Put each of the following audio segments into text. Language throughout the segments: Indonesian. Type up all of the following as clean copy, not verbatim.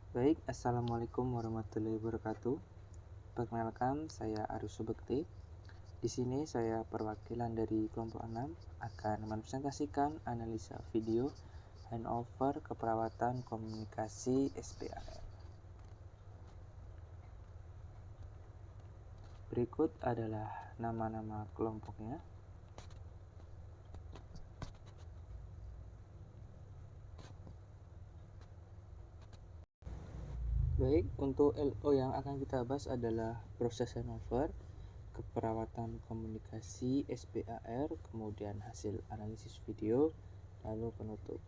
Baik, Assalamualaikum warahmatullahi wabarakatuh. Perkenalkan, saya Arus Subekti. Di sini saya perwakilan dari kelompok 6 akan mempresentasikan analisa video handover keperawatan komunikasi SPAR. Berikut adalah nama-nama kelompoknya. Baik, untuk LO yang akan kita bahas adalah proses handover, keperawatan komunikasi SPAR, kemudian hasil analisis video, lalu penutup.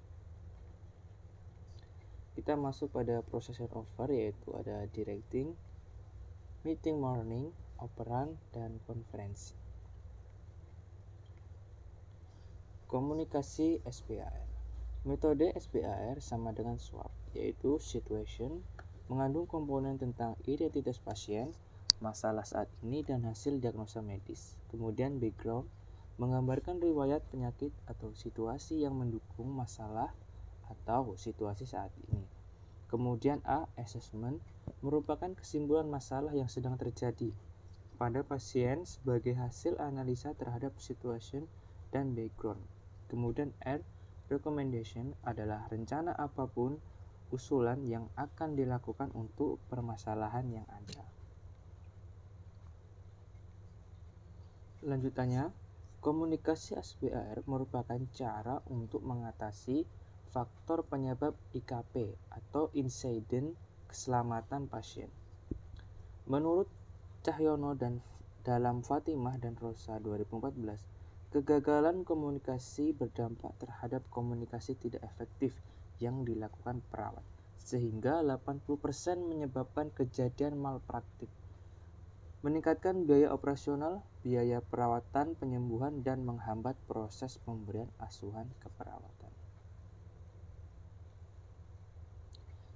Kita masuk pada proses handover, yaitu ada directing, meeting morning, operan, dan konferensi. Komunikasi SPAR. Metode SPAR sama dengan SWOT, yaitu situation, mengandung komponen tentang identitas pasien, masalah saat ini, dan hasil diagnosa medis. Kemudian background, menggambarkan riwayat penyakit atau situasi yang mendukung masalah atau situasi saat ini. Kemudian A. Assessment, merupakan kesimpulan masalah yang sedang terjadi pada pasien sebagai hasil analisa terhadap situation dan background. Kemudian R. Recommendation adalah rencana apapun usulan yang akan dilakukan untuk permasalahan yang ada. Lanjutannya, komunikasi SPAR merupakan cara untuk mengatasi faktor penyebab IKP atau insiden keselamatan pasien. Menurut Cahyono dan dalam Fatimah dan Rosa 2014, kegagalan komunikasi berdampak terhadap komunikasi tidak efektif yang dilakukan perawat, sehingga 80% menyebabkan kejadian malpraktik, meningkatkan biaya operasional, biaya perawatan, penyembuhan, dan menghambat proses pemberian asuhan keperawatan.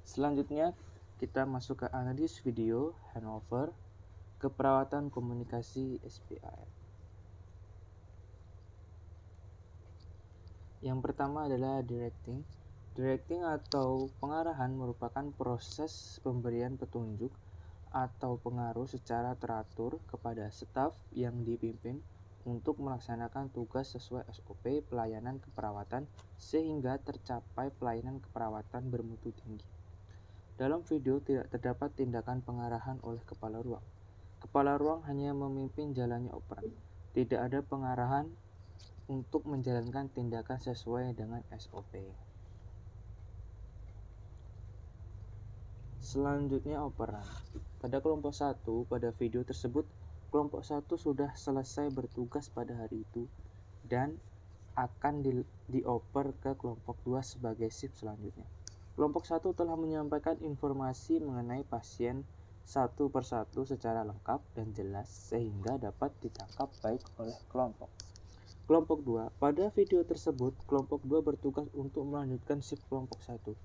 Selanjutnya, kita masuk ke analisis video handover keperawatan komunikasi SPAR. Yang pertama adalah directing. Directing atau pengarahan merupakan proses pemberian petunjuk atau pengaruh secara teratur kepada staf yang dipimpin untuk melaksanakan tugas sesuai SOP pelayanan keperawatan sehingga tercapai pelayanan keperawatan bermutu tinggi. Dalam video tidak terdapat tindakan pengarahan oleh kepala ruang. Kepala ruang hanya memimpin jalannya operan. Tidak ada pengarahan untuk menjalankan tindakan sesuai dengan SOP. Selanjutnya operan. Pada kelompok 1, pada video tersebut, kelompok 1 sudah selesai bertugas pada hari itu dan akan dioper ke kelompok 2 sebagai shift selanjutnya. Kelompok 1 telah menyampaikan informasi mengenai pasien satu persatu secara lengkap dan jelas sehingga dapat ditangkap baik oleh kelompok. Kelompok 2. Pada video tersebut, kelompok 2 bertugas untuk melanjutkan shift kelompok 1.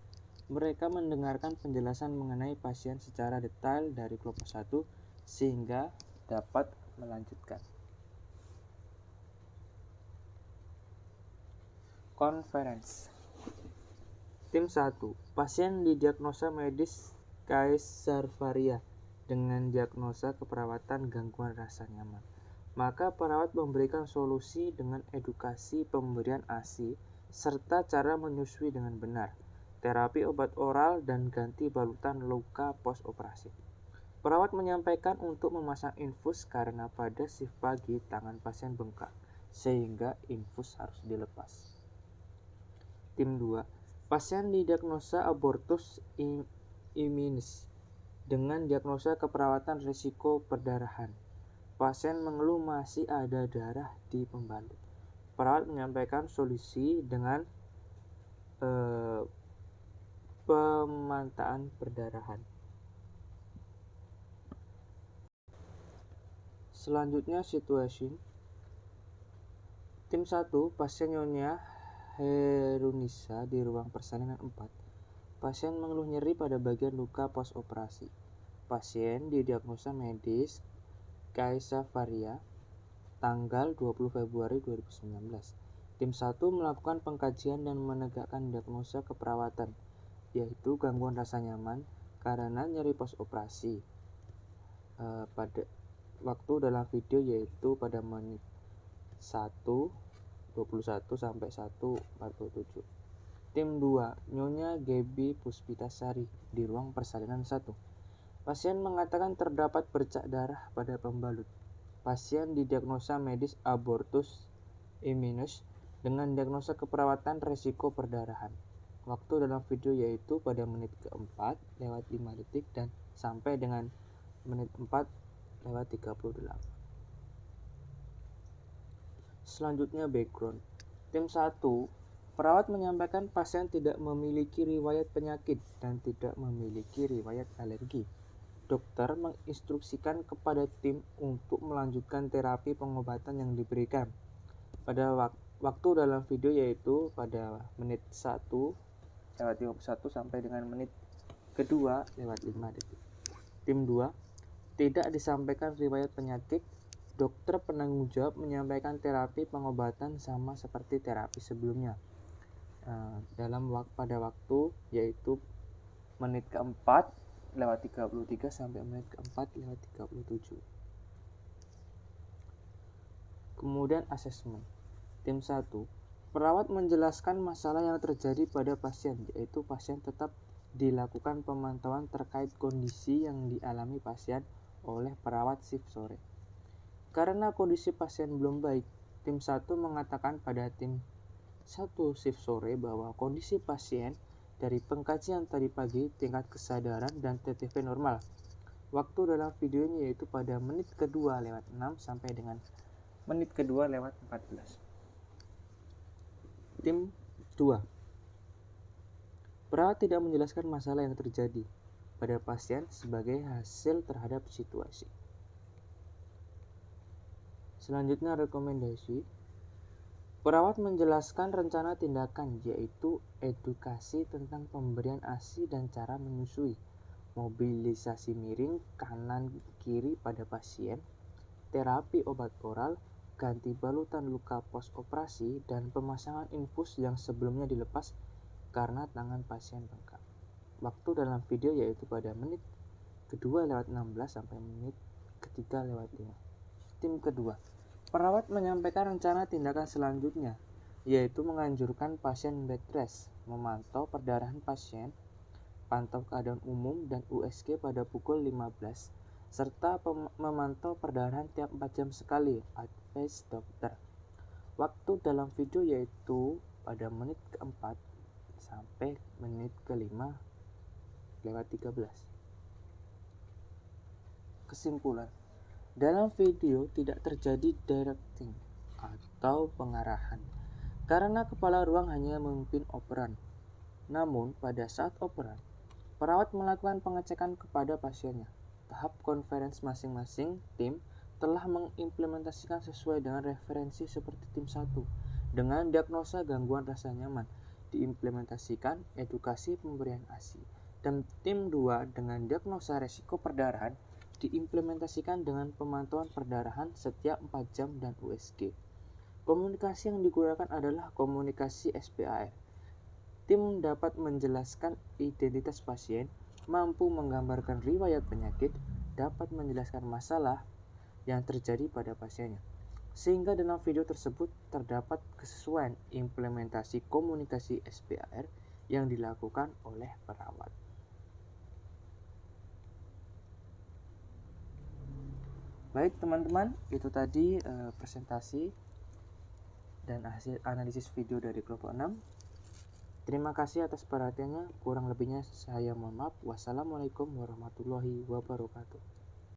Mereka mendengarkan penjelasan mengenai pasien secara detail dari kelompok 1 sehingga dapat melanjutkan. Konferensi. Tim 1. Pasien didiagnosa medis Kaiser-Varia dengan diagnosa keperawatan gangguan rasa nyaman. Maka perawat memberikan solusi dengan edukasi pemberian ASI serta cara menyusui dengan benar, terapi obat oral, dan ganti balutan luka post-operasi. Perawat menyampaikan untuk memasang infus karena pada shift pagi tangan pasien bengkak, sehingga infus harus dilepas. Tim 2. Pasien didiagnosa abortus imminis dengan diagnosa keperawatan risiko perdarahan. Pasien mengeluh masih ada darah di pembalut. Perawat menyampaikan solusi dengan pemantaan perdarahan. Selanjutnya situation. Tim 1, pasien Nyonya Herunisa di ruang persalinan 4. Pasien mengeluh nyeri pada bagian luka post-operasi. Pasien didiagnosa medis Kaiser-Varia tanggal 20 Februari 2019. Tim 1 melakukan pengkajian dan menegakkan diagnosa keperawatan, yaitu gangguan rasa nyaman karena nyeri pos operasi. Pada waktu dalam video yaitu pada menit 1:21 sampai 1:47. Tim 2, Nyonya Gaby Puspitasari di ruang persalinan 1. Pasien mengatakan terdapat bercak darah pada pembalut. Pasien didiagnosa medis abortus imminens dengan diagnosa keperawatan resiko perdarahan. Waktu dalam video yaitu pada menit ke-4 lewat 5 detik dan sampai dengan menit 4 lewat 38. Selanjutnya background. Tim 1, perawat menyampaikan pasien tidak memiliki riwayat penyakit dan tidak memiliki riwayat alergi. Dokter menginstruksikan kepada tim untuk melanjutkan terapi pengobatan yang diberikan. Pada waktu dalam video yaitu pada menit 1 lewat 51 sampai dengan menit kedua lewat 5 detik. Tim 2, tidak disampaikan riwayat penyakit. Dokter penanggung jawab menyampaikan terapi pengobatan sama seperti terapi sebelumnya. Pada waktu yaitu menit ke-4 lewat 33 sampai menit ke-4 lewat 37. Kemudian asesmen. Tim 1, perawat menjelaskan masalah yang terjadi pada pasien, yaitu pasien tetap dilakukan pemantauan terkait kondisi yang dialami pasien oleh perawat shift sore. Karena kondisi pasien belum baik, tim 1 mengatakan pada tim 1 shift sore bahwa kondisi pasien dari pengkajian tadi pagi tingkat kesadaran dan TTV normal. Waktu dalam videonya yaitu pada menit kedua lewat 6 sampai dengan menit kedua lewat 14. Tim 2, perawat tidak menjelaskan masalah yang terjadi pada pasien sebagai hasil terhadap situasi. Selanjutnya rekomendasi. Perawat menjelaskan rencana tindakan, yaitu edukasi tentang pemberian ASI dan cara menyusui, mobilisasi miring kanan kiri pada pasien, terapi obat oral, ganti balutan luka pos operasi, dan pemasangan infus yang sebelumnya dilepas karena tangan pasien bengkak. Waktu dalam video yaitu pada menit kedua lewat 16 sampai menit ketiga lewat 5. Tim kedua, perawat menyampaikan rencana tindakan selanjutnya, yaitu menganjurkan pasien bed rest, memantau perdarahan pasien, pantau keadaan umum dan USG pada pukul 15, serta memantau perdarahan tiap 4 jam sekali, advice dokter. Waktu dalam video yaitu pada menit ke-4 sampai menit ke-5 lewat 13. Kesimpulan. Dalam video tidak terjadi directing atau pengarahan karena kepala ruang hanya memimpin operan. Namun pada saat operan, perawat melakukan pengecekan kepada pasiennya. Tahap konferensi masing-masing tim telah mengimplementasikan sesuai dengan referensi seperti tim 1 dengan diagnosa gangguan rasa nyaman, diimplementasikan edukasi pemberian ASI, dan tim 2 dengan diagnosa resiko perdarahan diimplementasikan dengan pemantauan perdarahan setiap 4 jam dan USG. Komunikasi yang digunakan adalah komunikasi SPAR. Tim dapat menjelaskan identitas pasien, mampu menggambarkan riwayat penyakit, dapat menjelaskan masalah yang terjadi pada pasiennya. Sehingga dalam video tersebut terdapat kesesuaian implementasi komunikasi SPAR yang dilakukan oleh perawat. Baik teman-teman, itu tadi presentasi dan hasil analisis video dari kelompok 6. Terima kasih atas perhatiannya, kurang lebihnya saya mohon maaf. Wassalamualaikum warahmatullahi wabarakatuh.